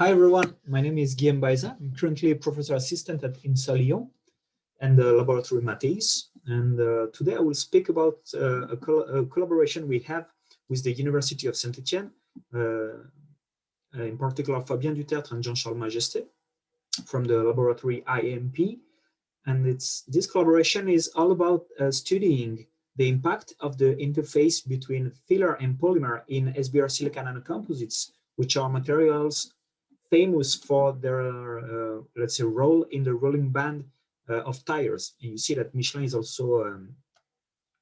Hi everyone, my name is Guilhem ICR. I'm currently a professor assistant at INSA Lyon and the laboratory Matéis. And today I will speak about a collaboration we have with the University of Saint-Etienne, in particular Fabien Dutertre and Jean-Charles Majesté from the laboratory IMP. And this collaboration is all about studying the impact of the interface between filler and polymer in SBR silica nanocomposites, which are materials famous for their, let's say, role in the rolling band of tires. And you see that Michelin is also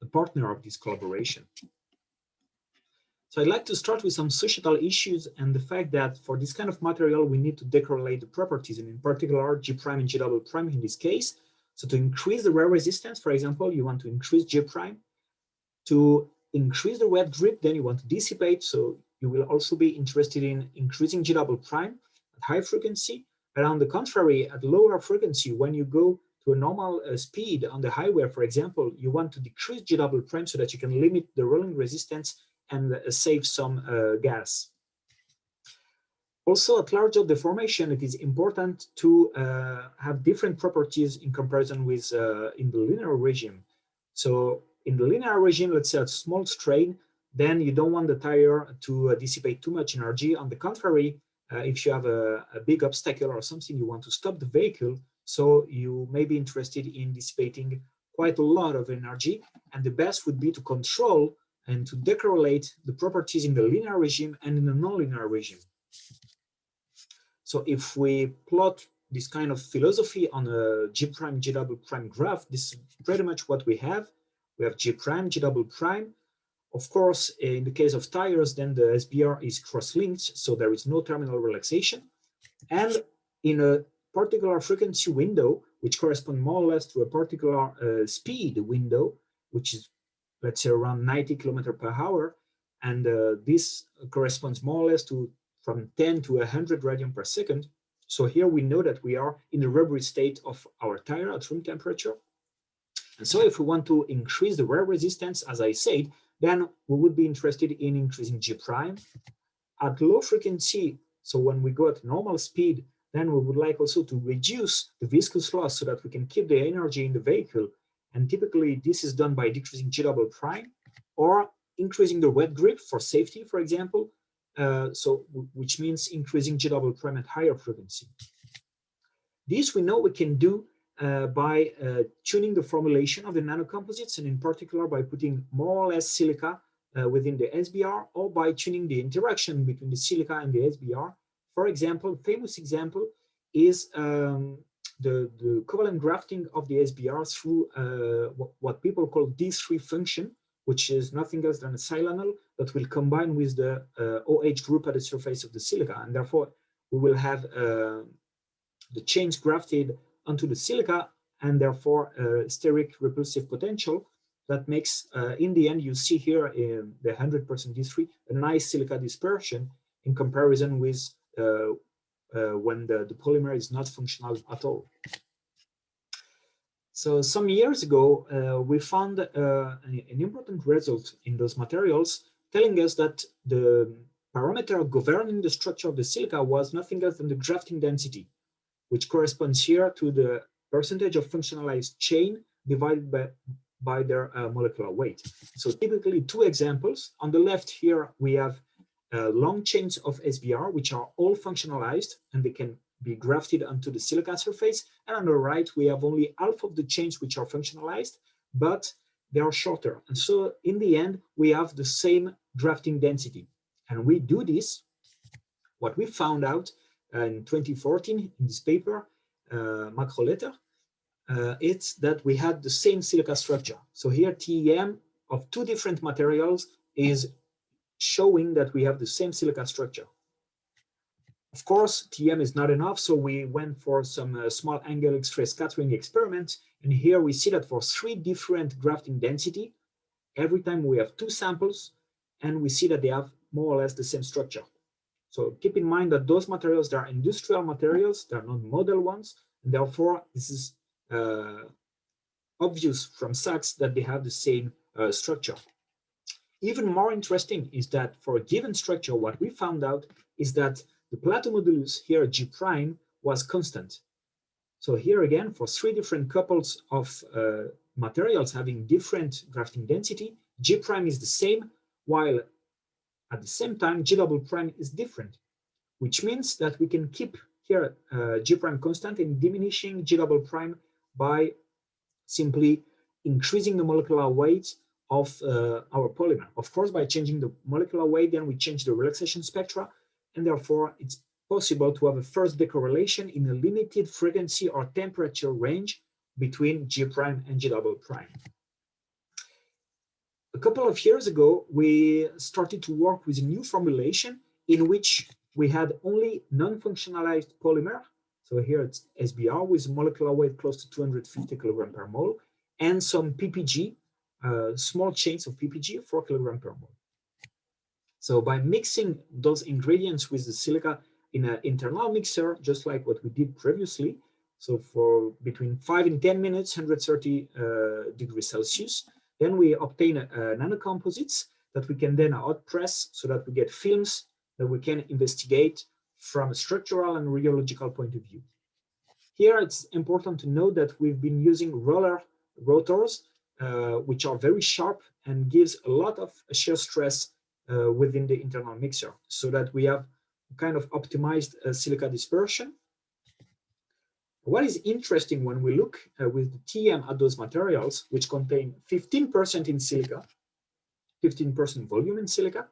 a partner of this collaboration. So I'd like to start with some societal issues and the fact that for this kind of material, we need to decorrelate the properties, and in particular, G prime and G double prime in this case. So to increase the wear resistance, for example, you want to increase G prime. To increase the wet grip, then you want to dissipate. So you will also be interested in increasing G double prime at high frequency. But on the contrary, at lower frequency, when you go to a normal speed on the highway, for example, you want to decrease G double prime so that you can limit the rolling resistance and save some gas. Also, at larger deformation, it is important to have different properties in comparison with in the linear regime. So in the linear regime, let's say a small strain, then you don't want the tire to dissipate too much energy. On the contrary, if you have a big obstacle or something, you want to stop the vehicle, so you may be interested in dissipating quite a lot of energy. And the best would be to control and to decorrelate the properties in the linear regime and in the nonlinear regime. So if we plot this kind of philosophy on a G prime, G double prime graph, this is pretty much what we have. We have G prime, G double prime. Of course, in the case of tires, then the SBR is cross-linked, so there is no terminal relaxation. And in a particular frequency window, which corresponds more or less to a particular speed window, which is, let's say, around 90 kilometers per hour, and this corresponds more or less to from 10 to 100 radians per second. So here we know that we are in the rubbery state of our tire at room temperature. And so if we want to increase the wear resistance, as I said, then we would be interested in increasing G prime. At low frequency, so when we go at normal speed, then we would like also to reduce the viscous loss so that we can keep the energy in the vehicle. And typically this is done by decreasing G double prime or increasing the wet grip for safety, for example. Which means increasing G double prime at higher frequency. This we know we can do by tuning the formulation of the nanocomposites, and in particular by putting more or less silica within the SBR, or by tuning the interaction between the silica and the SBR. For example, famous example is the covalent grafting of the SBR through what people call D3 function, which is nothing else than a silanol that will combine with the OH group at the surface of the silica. And therefore, we will have the chains grafted onto the silica, and therefore steric repulsive potential that makes, in the end, you see here in the 100% D3, a nice silica dispersion in comparison with when the polymer is not functional at all. So some years ago, we found an important result in those materials, telling us that the parameter governing the structure of the silica was nothing else than the grafting density, which corresponds here to the percentage of functionalized chain divided by their molecular weight. So typically two examples. On the left here, we have long chains of SBR, which are all functionalized, and they can be grafted onto the silica surface. And on the right, we have only half of the chains which are functionalized, but they are shorter. And so in the end, we have the same grafting density. And we do this, what we found out in 2014 in this paper, macro letter, it's that we had the same silica structure. So here TEM of two different materials is showing that we have the same silica structure. Of course, TM is not enough, so we went for some small angle X-ray scattering experiments. And here we see that for 3 different grafting density, every time we have 2 samples, and we see that they have more or less the same structure. So keep in mind that those materials, they are industrial materials, they are not model ones, and therefore this is obvious from SACS that they have the same structure. Even more interesting is that for a given structure, what we found out is that the Plateau modulus here, G prime, was constant. So here again, for three different couples of materials having different grafting density, G prime is the same, while at the same time, G double prime is different, which means that we can keep here G prime constant and diminishing G double prime by simply increasing the molecular weight of our polymer. Of course, by changing the molecular weight, then we change the relaxation spectra, and therefore it's possible to have a first decorrelation in a limited frequency or temperature range between G prime and G double prime. A couple of years ago, we started to work with a new formulation in which we had only non-functionalized polymer. So here it's SBR with a molecular weight close to 250 kilogram per mole, and some PPG, small chains of PPG, 4 kilogram per mole. So by mixing those ingredients with the silica in an internal mixer, just like what we did previously, so for between 5 and 10 minutes, 130 degrees Celsius, then we obtain nanocomposites that we can then hot press so that we get films that we can investigate from a structural and rheological point of view. Here, it's important to note that we've been using roller rotors, which are very sharp and gives a lot of shear stress within the internal mixer, so that we have kind of optimized silica dispersion. What is interesting when we look with the TM at those materials, which contain 15% in silica, 15% volume in silica,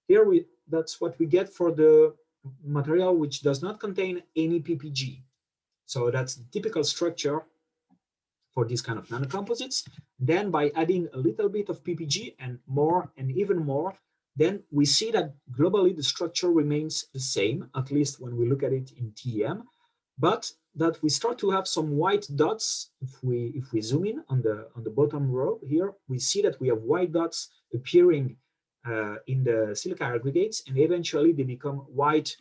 here that's what we get for the material which does not contain any PPG. So that's the typical structure for these kind of nanocomposites. Then by adding a little bit of PPG and more and even more, then we see that globally the structure remains the same, at least when we look at it in TEM, but that we start to have some white dots. If we zoom in on the bottom row here, we see that we have white dots appearing in the silica aggregates, and eventually they become white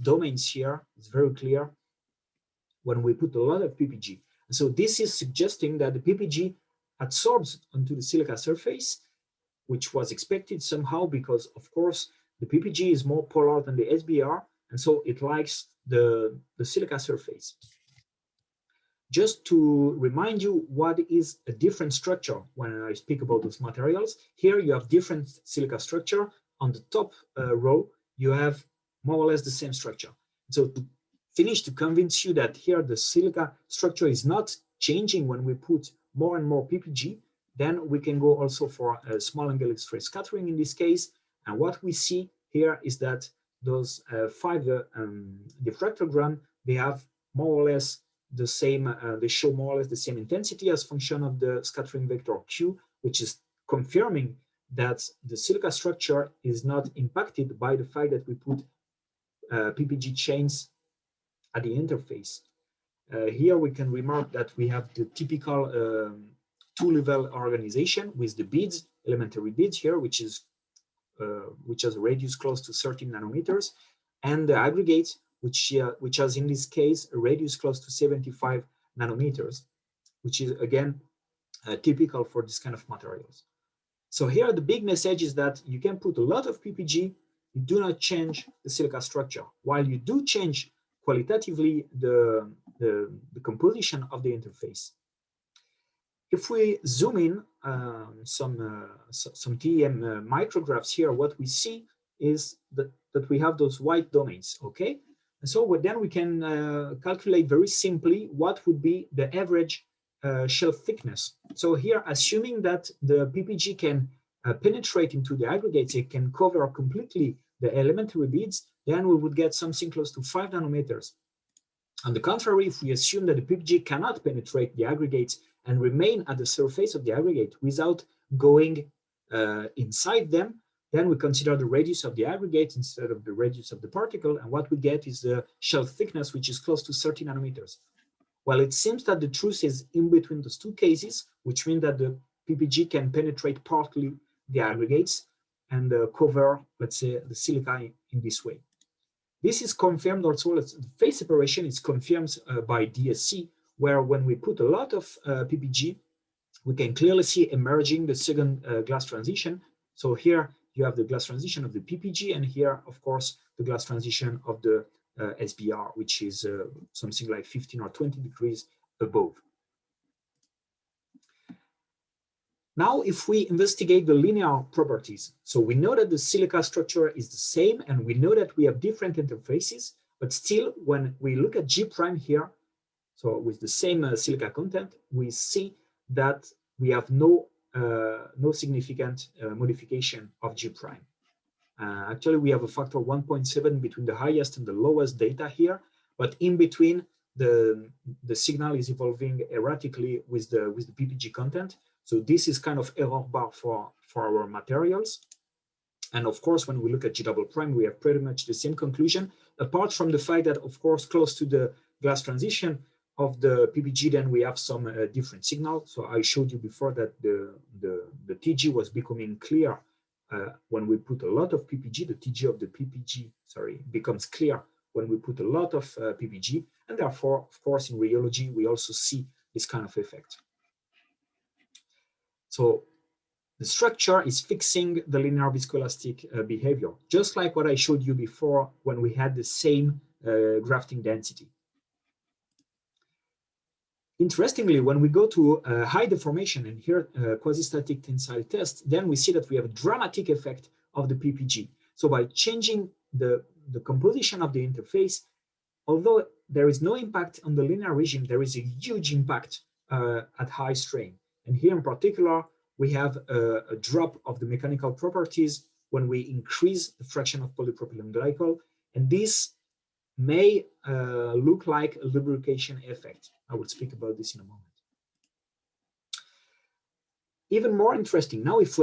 domains here. It's very clear when we put a lot of PPG. And so this is suggesting that the PPG adsorbs onto the silica surface, which was expected somehow because, of course, the PPG is more polar than the SBR, and so it likes the silica surface. Just to remind you what is a different structure when I speak about those materials, here you have different silica structure. On the top row, you have more or less the same structure. So to finish, to convince you that here the silica structure is not changing when we put more and more PPG, then we can go also for a small angle X-ray scattering in this case. And what we see here is that those 5 diffractogram, they have more or less the same, they show more or less the same intensity as function of the scattering vector Q, which is confirming that the silica structure is not impacted by the fact that we put PPG chains at the interface. Here we can remark that we have the typical two-level organization with the beads, elementary beads here, which has a radius close to 13 nanometers, and the aggregate, which has in this case a radius close to 75 nanometers, which is again typical for this kind of materials. So here the big message is that you can put a lot of PPG, you do not change the silica structure, while you do change qualitatively the composition of the interface. If we zoom in some TEM micrographs here, what we see is that we have those white domains, okay? And so then we can calculate very simply what would be the average shelf thickness. So here, assuming that the PPG can penetrate into the aggregates, it can cover completely the elementary beads, then we would get something close to 5 nanometers. On the contrary, if we assume that the PPG cannot penetrate the aggregates and remain at the surface of the aggregate without going inside them, then we consider the radius of the aggregate instead of the radius of the particle, and what we get is the shelf thickness, which is close to 30 nanometers. Well, it seems that the truth is in between those two cases, which means that the PPG can penetrate partly the aggregates and cover, let's say, the silica in this way. This is confirmed also, the phase separation is confirmed by DSC, where when we put a lot of PPG, we can clearly see emerging the second glass transition. So here you have the glass transition of the PPG, and here, of course, the glass transition of the SBR, which is something like 15 or 20 degrees above. Now, if we investigate the linear properties, so we know that the silica structure is the same, and we know that we have different interfaces, but still, when we look at G prime here, so with the same silica content, we see that we have no significant modification of G prime. Actually, we have a factor 1.7 between the highest and the lowest data here, but in between, the signal is evolving erratically with the PPG content. So this is kind of error bar for our materials. And of course, when we look at G double prime, we have pretty much the same conclusion, apart from the fact that, of course, close to the glass transition of the PPG, then we have some different signal. So I showed you before that the TG was becoming clear when we put a lot of PPG. The TG of the PPG, becomes clear when we put a lot of PPG. And therefore, of course, in rheology, we also see this kind of effect. So the structure is fixing the linear viscoelastic behavior, just like what I showed you before when we had the same grafting density. Interestingly, when we go to high deformation, and here quasi-static tensile test, then we see that we have a dramatic effect of the PPG. So by changing the composition of the interface, although there is no impact on the linear regime, there is a huge impact at high strain. And here in particular, we have a drop of the mechanical properties when we increase the fraction of polypropylene glycol. And this may look like a lubrication effect. I will speak about this in a moment. Even more interesting, now if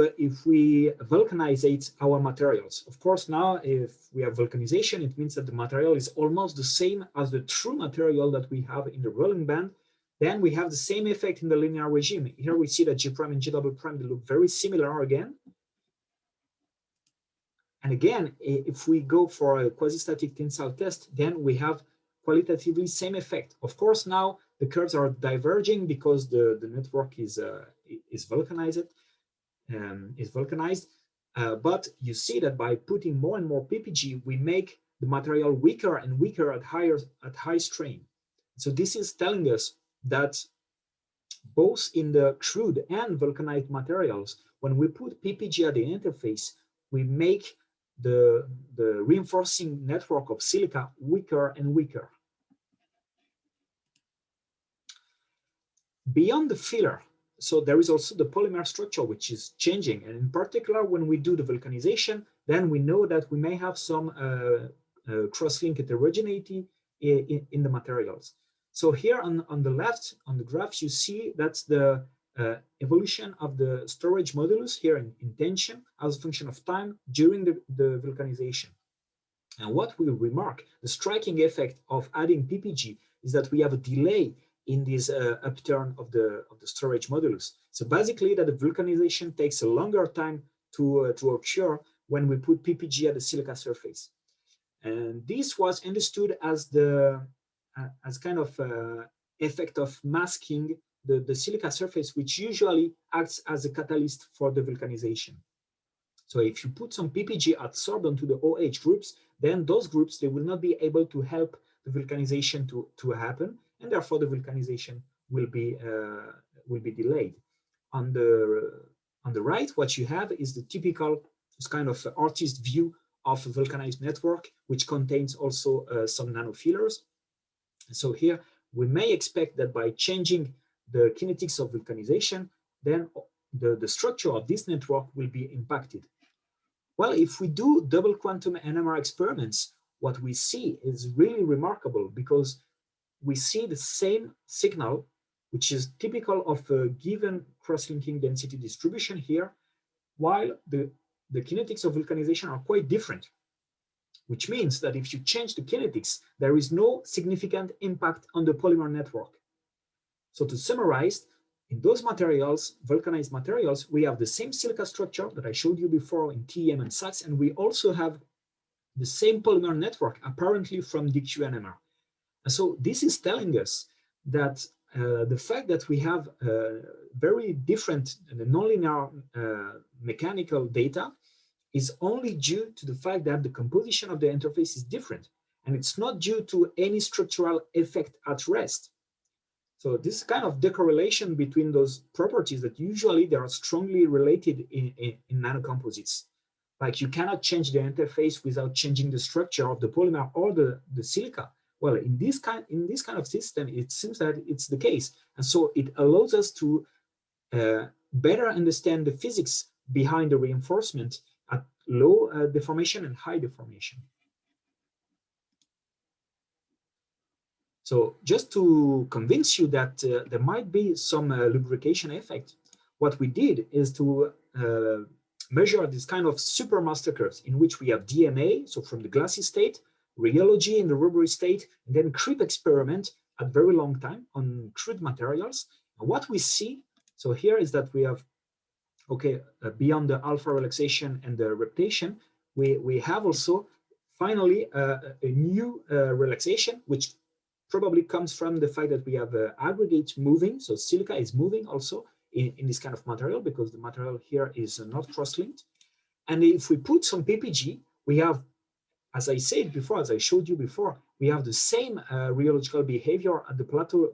we vulcanize our materials, of course, now if we have vulcanization, it means that the material is almost the same as the true material that we have in the rolling band. Then we have the same effect in the linear regime. Here we see that G prime and G double prime, they look very similar again. And again, if we go for a quasi-static tensile test, then we have qualitatively same effect. Of course, now the curves are diverging because the network is vulcanized. But you see that by putting more and more PPG, we make the material weaker and weaker at high strain. So this is telling us that both in the crude and vulcanized materials, when we put PPG at the interface, we make the reinforcing network of silica weaker and weaker. Beyond the filler, so there is also the polymer structure, which is changing. And in particular, when we do the vulcanization, then we know that we may have some cross-link heterogeneity in the materials. So here on the left, on the graphs, you see that's the evolution of the storage modulus here in tension as a function of time during the vulcanization. And what we remark, the striking effect of adding PPG is that we have a delay in this upturn of the storage modulus. So basically that the vulcanization takes a longer time to occur when we put PPG at the silica surface. And this was understood as as kind of effect of masking the silica surface, which usually acts as a catalyst for the vulcanization. So if you put some PPG adsorbent to the OH groups, then those groups, they will not be able to help the vulcanization to happen, and therefore the vulcanization will be delayed. On the right, what you have is the typical kind of artist view of a vulcanized network, which contains also some nanofillers. So here we may expect that by changing the kinetics of vulcanization, then the structure of this network will be impacted. Well, if we do double quantum NMR experiments, what we see is really remarkable, because we see the same signal, which is typical of a given cross-linking density distribution here, while the kinetics of vulcanization are quite different, which means that if you change the kinetics, there is no significant impact on the polymer network. So to summarize, in those materials, vulcanized materials, we have the same silica structure that I showed you before in TEM and SAX, and we also have the same polymer network, apparently from DQ-NMR. And so this is telling us that the fact that we have very different nonlinear mechanical data is only due to the fact that the composition of the interface is different, and it's not due to any structural effect at rest. So this kind of decorrelation between those properties that usually they are strongly related in nanocomposites. Like you cannot change the interface without changing the structure of the polymer or the silica. Well, in this kind of system, it seems that it's the case. And so it allows us to better understand the physics behind the reinforcement at low deformation and high deformation. So just to convince you that there might be some lubrication effect, what we did is to measure this kind of supermaster curves in which we have DMA, so from the glassy state, rheology in the rubbery state, and then creep experiment at very long time on crude materials. And what we see, so here is that we have, okay, beyond the alpha relaxation and the reptation, we have also finally a new relaxation, which probably comes from the fact that we have aggregate moving, so silica is moving also in this kind of material because the material here is not cross-linked. And if we put some PPG, we have, as I said before, as I showed you before, we have the same rheological behavior at the plateau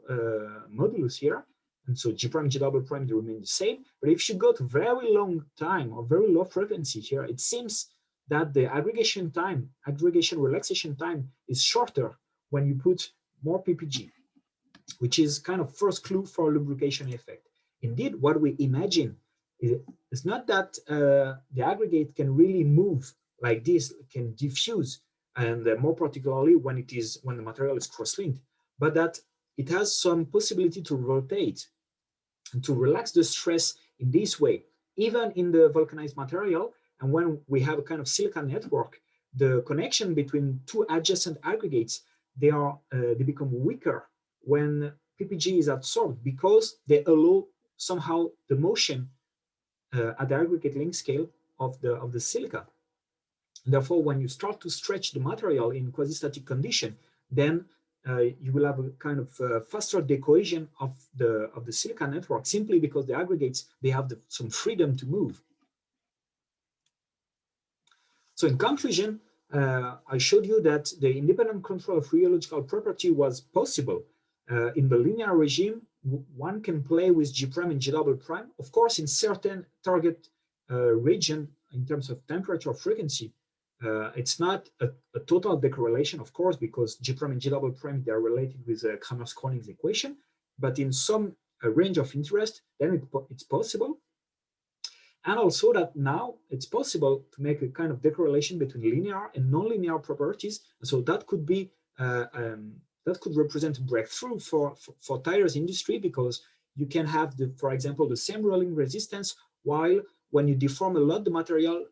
modulus here. And so G prime, G double prime, they remain the same. But if you go to very long time or very low frequency here, it seems that the aggregation relaxation time is shorter when you put more PPG, which is kind of first clue for lubrication effect. Indeed, what we imagine is not that the aggregate can really move like this, can diffuse, and more particularly when the material is cross-linked, but that it has some possibility to rotate and to relax the stress in this way, even in the vulcanized material. And when we have a kind of silica network, the connection between two adjacent aggregates, they become weaker when PPG is absorbed because they allow somehow the motion at the aggregate length scale of the silica. Therefore, when you start to stretch the material in quasi-static condition, then you will have a kind of faster decohesion of the silica network, simply because the aggregates, they have some freedom to move. So in conclusion, I showed you that the independent control of rheological property was possible. In the linear regime, one can play with G prime and G double prime, of course, in certain target region in terms of temperature or frequency. It's not a total decorrelation, of course, because G prime and G double prime, they are related with Kramers-Kroning's equation, but in some range of interest, then it's possible. And also that now it's possible to make a kind of decorrelation between linear and nonlinear properties. And so that could be that could represent a breakthrough for tires industry, because you can have for example, the same rolling resistance, while when you deform a lot the material,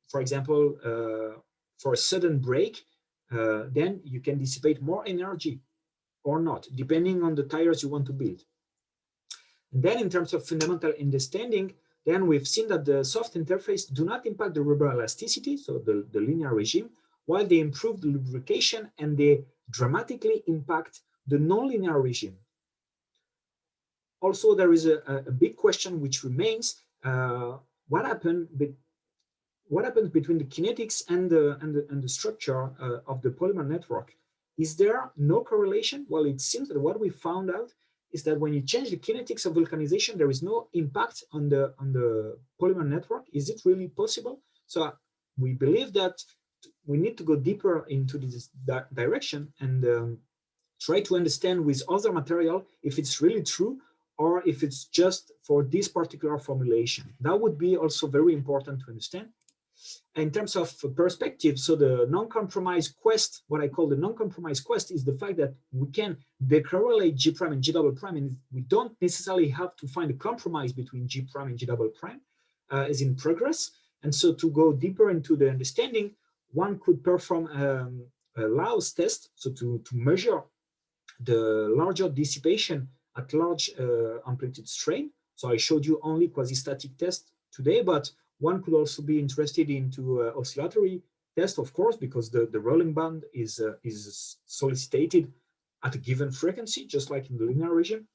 for example, for a sudden break, then you can dissipate more energy or not, depending on the tires you want to build. And then in terms of fundamental understanding, then we've seen that the soft interface do not impact the rubber elasticity, so the linear regime, while they improve the lubrication and they dramatically impact the nonlinear regime. Also, there is a big question which remains: what happens between the kinetics and the structure of the polymer network? Is there no correlation? Well, it seems that what we found out is that when you change the kinetics of vulcanization, there is no impact on the polymer network. Is it really possible? So we believe that we need to go deeper into this direction and try to understand with other material if it's really true or if it's just for this particular formulation. That would be also very important to understand. In terms of perspective, so the non-compromise quest, what I call the non-compromise quest, is the fact that we can decorrelate G prime and G double prime, and we don't necessarily have to find a compromise between G prime and G double prime is in progress. And so to go deeper into the understanding, one could perform a Laos test, so to measure the larger dissipation at large amplitude strain. So I showed you only quasi-static test today, but one could also be interested into oscillatory test, of course, because the rolling band is solicited at a given frequency, just like in the linear regime.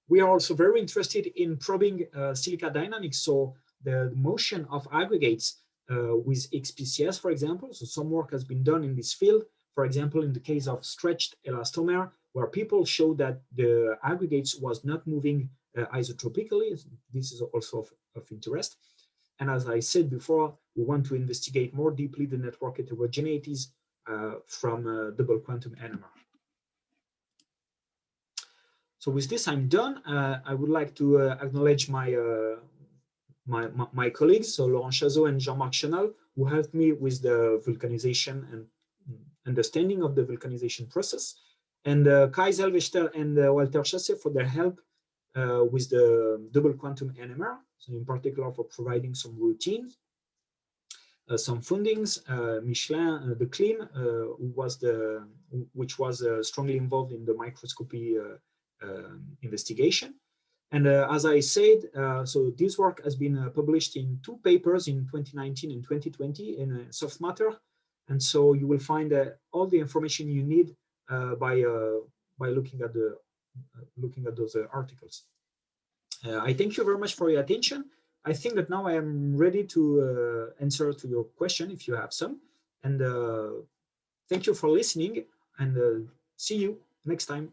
We are also very interested in probing silica dynamics. So the motion of aggregates with XPCS, for example. So some work has been done in this field. For example, in the case of stretched elastomer, where people showed that the aggregates was not moving isotropically. This is also of interest. And as I said before, we want to investigate more deeply the network heterogeneities from double quantum NMR. So with this, I'm done. I would like to acknowledge my colleagues, so Laurent Chazot and Jean-Marc Chenal, who helped me with the vulcanization and understanding of the vulcanization process, and Kai Zellweger and Walter Chasse for their help with the double quantum NMR, so in particular for providing some routines, some fundings. Michelin de Klim, which was strongly involved in the microscopy investigation. And as I said, so this work has been published in 2 papers in 2019 and 2020 in Soft Matter. And so you will find all the information you need by looking at those articles. I thank you very much for your attention. I think that now I am ready to answer to your question if you have some. And thank you for listening, and see you next time.